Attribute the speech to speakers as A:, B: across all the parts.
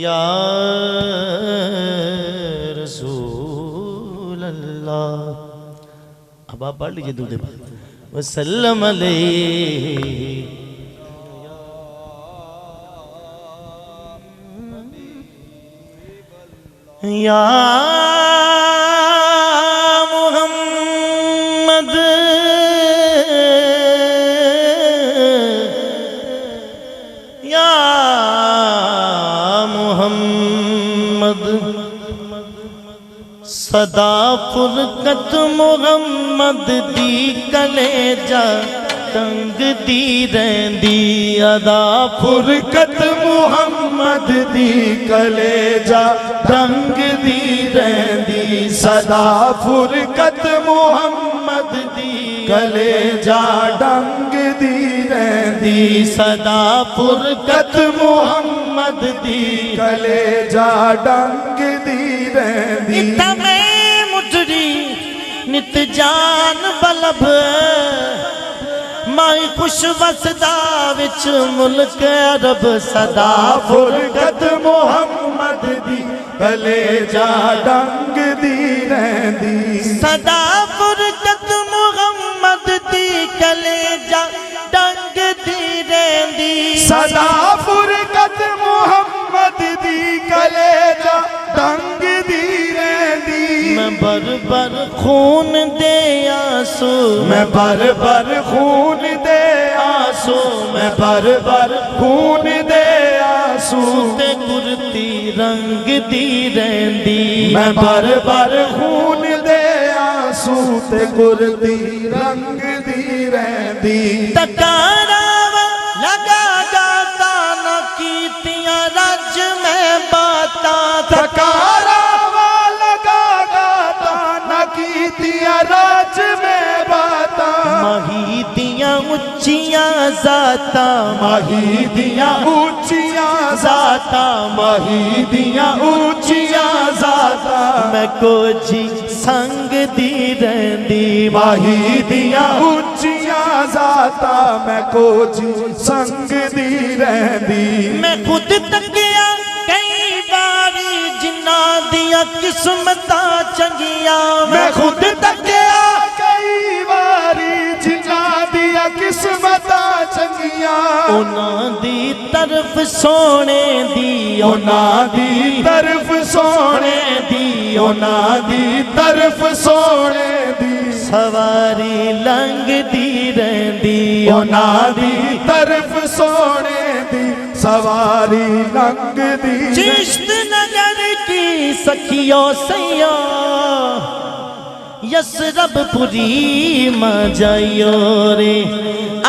A: या रसूल अल्लाह। अब आप पढ़ लीजिए दूध वसल्लम अलैहि या मुहम्मद या मुहम्मद सदा फुरकत मुहम्मद दी कलेजा तंग दी रहंदी अदा
B: फुरकत मुहम्मद दी कलेजा तंग दी रहंदी सदा फुरकत मुहम्मद दी कलेजा डंग दी रहंदी
A: सदा फुरकत
B: मुहम्मद दी कलेजा डंग दी रहंदी
A: तमे मुठड़ी नित जान बलब माई खुश वसदा विच मुल्क अरब सदा
B: फुरकत मुहम्मद दी कलेजा डंग दी रहंदी
A: सदा फुरकत मुहम्मद दी कलेजा डंग दी रहंदी
B: सदा फुरकत मुहम्मद दी कलेजा डंग दी रहंदी
A: मैं बर बर खून दे आंसू
B: मैं बर बर खून दे आंसू मैं बर बर खून दे आंसू
A: ते कुर्ती रंग दी रहंदी
B: मैं बर बर खून दे आंसू ते कुर्ती रंग दी रहंदी
A: तकारावा लगा गाता न कीतियां रज में बाता
B: तकारावा लगा गाता न कीतियां राज में बाता
A: माही दियां उच्चियां जाता
B: माही दियां ऊंचियां जाता माही दियां ऊंचियां जाता
A: मैं कोजी संग दी रहंदी
B: माही दियां ऊंचियां जाता मैं कोजी संग दी रहंदी
A: मैं खुद तकिया कई बारी जिन्ना दिया किस्मता चंगिया
B: मैं खुद तकिया कई बारी जिन्ना दिया किस्मता चंगिया
A: उन्हां दी तरफ सोने दी
B: उन्हां दी तरफ सोने दी उन्हां दी तरफ सोने दी
A: सवारी लंग दी रहंदी
B: उन्हां दी तरफ सोने दी सवारी लंग दी
A: चिश्त नगर की सखियों सैया यसरबपुरी मां जाइयो रे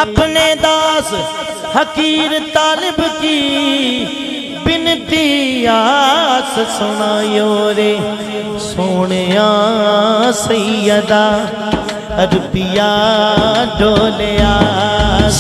A: अपने दास हकीर तालिब की बिनती आस सुनायो रे सोनिया सैयदा अरबिया डोलिया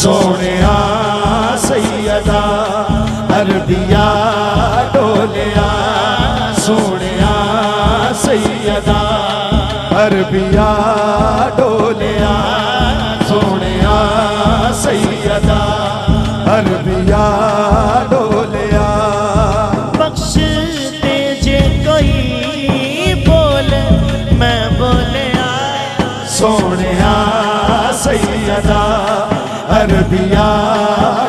B: सोनिया सैयदा अरबिया डोलिया सोनिया सैयदा अरबिया डोलिया सोनिया सैयदा अरबिया डोलिया
A: बख्श दे जे कोई बोल मैं बोलिया
B: सोनिया सैयदा अरबिया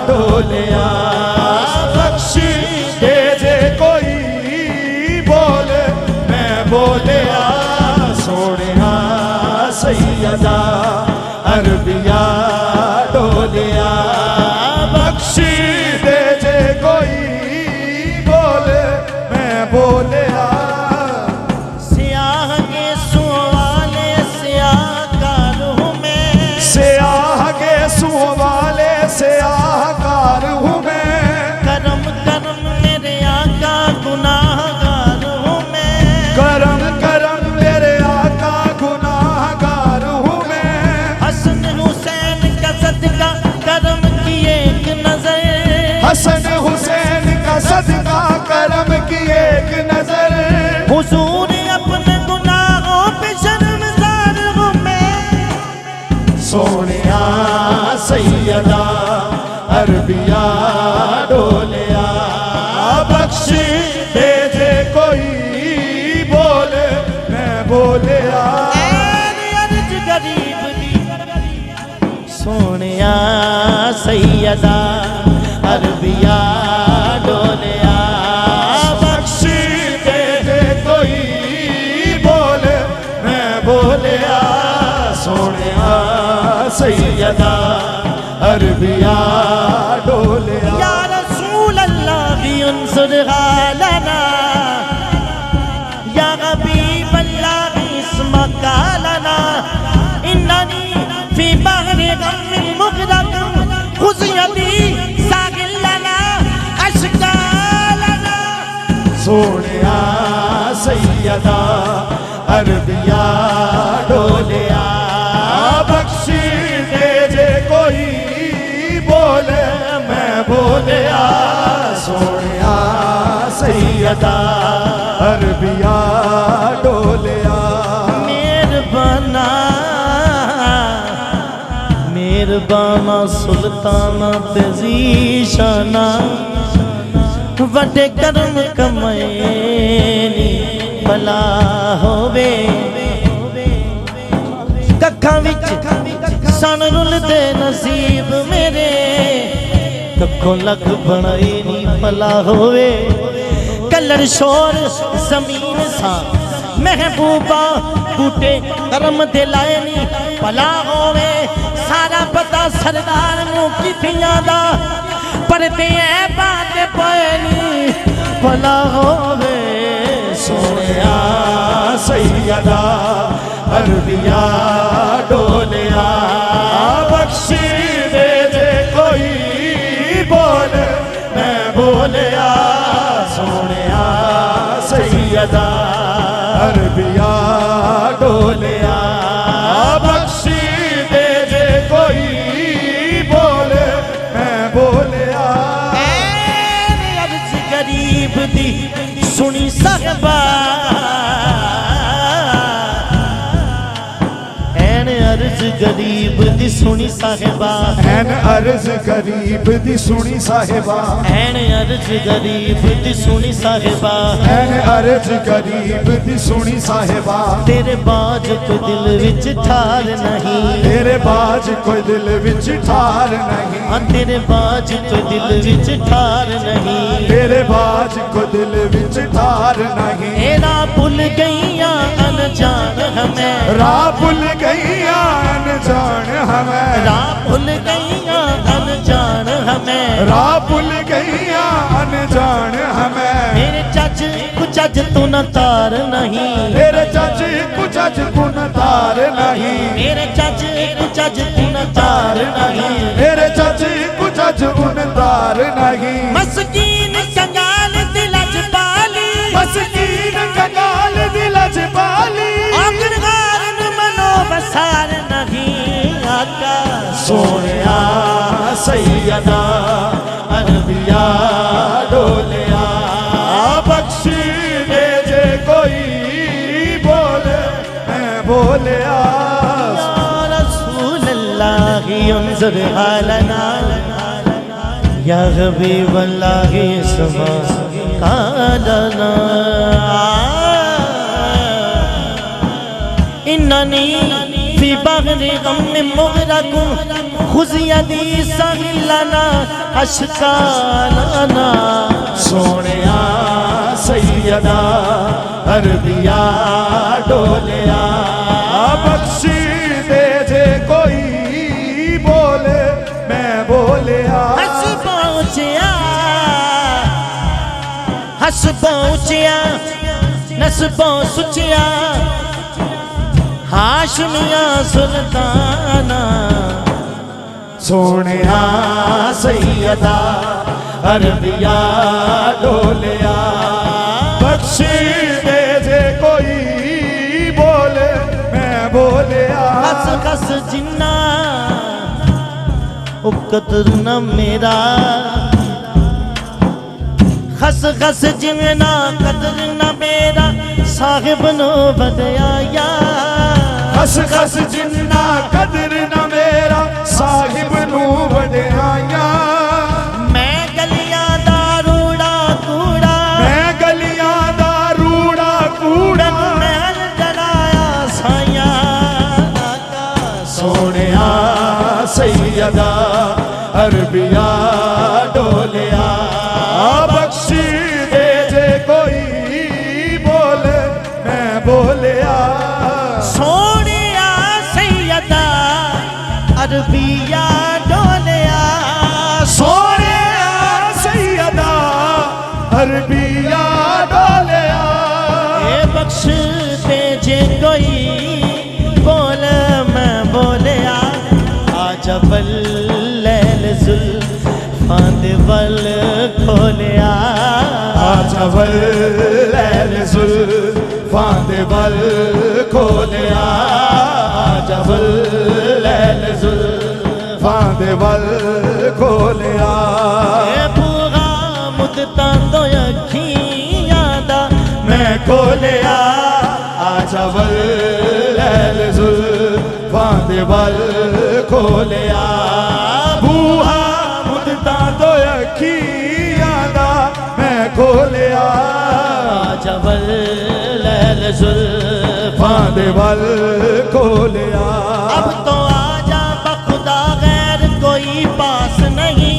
B: डोलिया बख्श दे जे कोई बोल मैं बोलिया सोनिया सैयदा अरबिया डोलिया बख्श दे जे कोई बोल मैं बोलिया
A: सियाह के सुवाले सियाहकार हूँ मैं
B: सियाह के सुवाले सियाहकार हूँ मैं
A: करम करम मेरे आका गुनाहगार हूँ मैं
B: करम करम मेरे आका गुनाहगार हूँ मैं
A: हसन हुसैन का सदका करम की एक नजर
B: हसन हुसैन का सदका करम की एक नजर
A: हुजूर अपने गुनाहों पे शर्मसार हूँ मैं
B: सोनिया सैयदा अरबिया डोल
A: सोनिया सैयदा अरबिया डोलिया
B: बख्श दे जे कोई बोले मैं बोलिया सोनिया सैयदा अरबिया डोलिया
A: या रसूल अल्लाह उन्सुर हालना या हबीब अल्लाह इस्मका लना इन्ननी फी बहरि गम मुग़रक़ खुज़ यदी सागिल लना अश्का लना
B: सोनिया सैयदा अरबिया डोलिया बख्श दे जे कोई बोले मैं बोलिया सोनिया सैयदा अरबिया डोलिया
A: मेहरबाना मेहरबाना सुल्ताना तेजीशाना वडे करम कमैनी भला होवे कखा विच सन रुलदे नसीब मेरे कखों लख बनाई नी भला होवे कलर शोर जमीन सा महबूबा बूटे करम दे लाए नी भला होवे सारा पता सरदार नू किथियां दा पर ते ऐ बात पयनी भला होवे
B: सोनिया सैयदा अरबिया डोलिया बख्श दे जे कोई बोले मैं बोलिया सोनिया सैयदा अरबिया डोलिया बख्श दे जे कोई बोले मैं बोलिया
A: अर्ज गरीब दी सुनी साहबा अर्ज गरीब दी सुनी साहिबा
B: ऐन अर्ज गरीब दी सुनी साहिबा
A: ऐन अर्ज गरीब दी सुनी साहिबा
B: ऐन अर्ज गरीब दी सुनी साहिबा
A: तेरे बाज कोई दिल विच ठार नहीं
B: तेरे बाज कोई दिल विच ठार नहीं
A: हाँ तेरे बाज कोई दिल विच ठार नहीं
B: तेरे बाज को दिल विच ठार नहीं
A: एरा भुल गईया अनजान हमें
B: राह भुल गईया अनजान हमें
A: राह भुल गईया अनजान हमें
B: राह भुल गईया अनजान हमें
A: मेरे चच कुछ अज तू न तार नहीं
B: तेरे चच कुछ अज गुण तार नहीं
A: मेरे चच कुछ अज तू न तार नहीं
B: तेरे चच कुछ अज गुण तार नहीं
A: मस्कीन कंगाल दिलज पाली
B: मस्कीन कंगाल दिलज पाली
A: आखिरकार मनो बसार नहीं आका
B: सोनिया सैयदा अरबिया डोलिया बख्श दे जे कोई बोले मैं बोलिया
A: या रसूल अल्लाह उन्ज़ुर हालना या हबीब अल्लाह इस्मा कालना इन्ननी फी बहरि गम मुग़रक़ खुज़ यदी सागिल लना अश्का लना
B: सोनिया सैयदा अरबिया डोलिया बख्श दे जे कोई बोले मैं बोलिया
A: हस पहुँचिया नस सुचिया हाशमिया सुल्ताना
B: सोनिया सैयदा अरबिया डोलिया बख्श दे जे कोई बोले मैं बोलिया
A: खस खस जिन्ना ओ कदर न मेरा खस खस जिन्ना कदर न मेरा साहिब नो बदया
B: खस खस जिन्ना कदर न मेरा साहिब नू वडियाया
A: मैं गलियां दा रूड़ा कूड़ा
B: मैं गलियां दा रूड़ा कूड़ा
A: महल जलाया साया
B: सोनिया सैयदा अरबिया डोलिया
A: ए बख्श दे जे कोई बोल मैं बोलिया आजा बल लैल जुल्फां दे बल खोलिया
B: आजा बल लैल जुल्फां दे बल खोलिया आजा बल लैल जुल्फां दे बल खोलिया
A: ए भूगा मुद्दतां तो अखियां दा
B: मैं खोलिया आजा बल लैल जुल्फां दे बल खोलिया बूहा मुद्दतां तो अखियां दा मैं खोलिया
A: आजा बल लैल जुल्फां
B: दे बल खोलिया
A: अब तो आजा बखुदा गैर कोई पास नहीं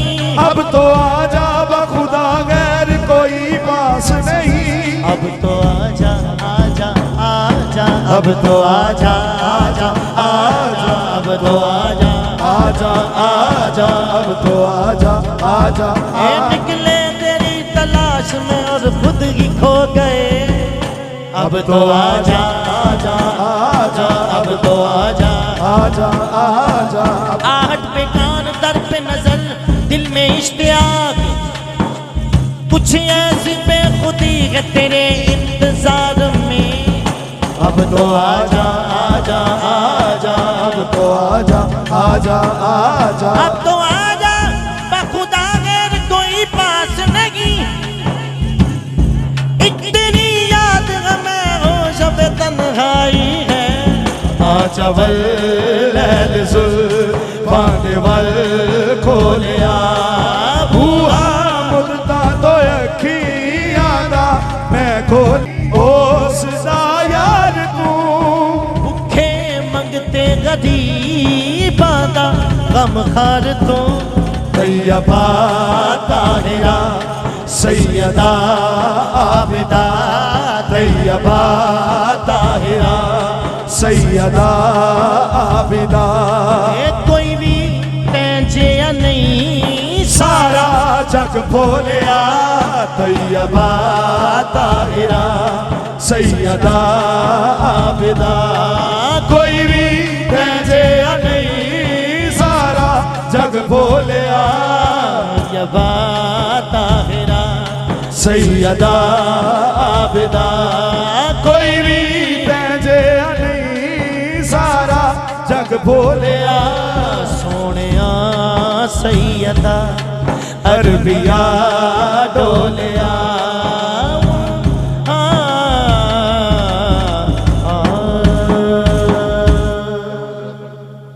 B: अब तो आजा बखुदा गैर कोई पास नहीं
A: अब तो आजा आजा आजा अब तो आजा आजा आजा अब तो आजा
B: आजा आजा अब तो आजा आजा
A: ए निकले तेरी तलाश में और खुद ही खो गए अब तो आजा आजा आजा अब तो आजा
B: आजा आजा
A: आहट पे कान दर पे नजर दिल में इश्तियाक कुछ ऐसी बेखुदी है तेरे इंतजार में अब तो आजा आजा आजा अब तो
B: आजा आजा आजा
A: अब तो आजा बखुदा गैर कोई पास नहीं इतनी याद हमें हो शब तन्हाई है
B: आजा बल लैल जुल्फां दे बल खोलिया बूहा मुद्दतां तो अखियां दा मैं खोल ओस दा यार तू
A: भूखे मंगते गरीबां दा गम खार तू
B: तैयबा ताहिरा सैयदा आबिदा तैयबा ताहिरा सैयदा आबिदा
A: ए कोई भी तेजे या नहीं
B: सारा जग बोलिया तैयबा ताहिरा सैयदा आबिदा कोई भी तेजे नहीं सारा जग बोलिया
A: तैयबा ताहिरा
B: सैयदा आबिदा कोई भी तेजे नहीं सारा जग बोलिया
A: सोनिया सैयदा
B: अरबिया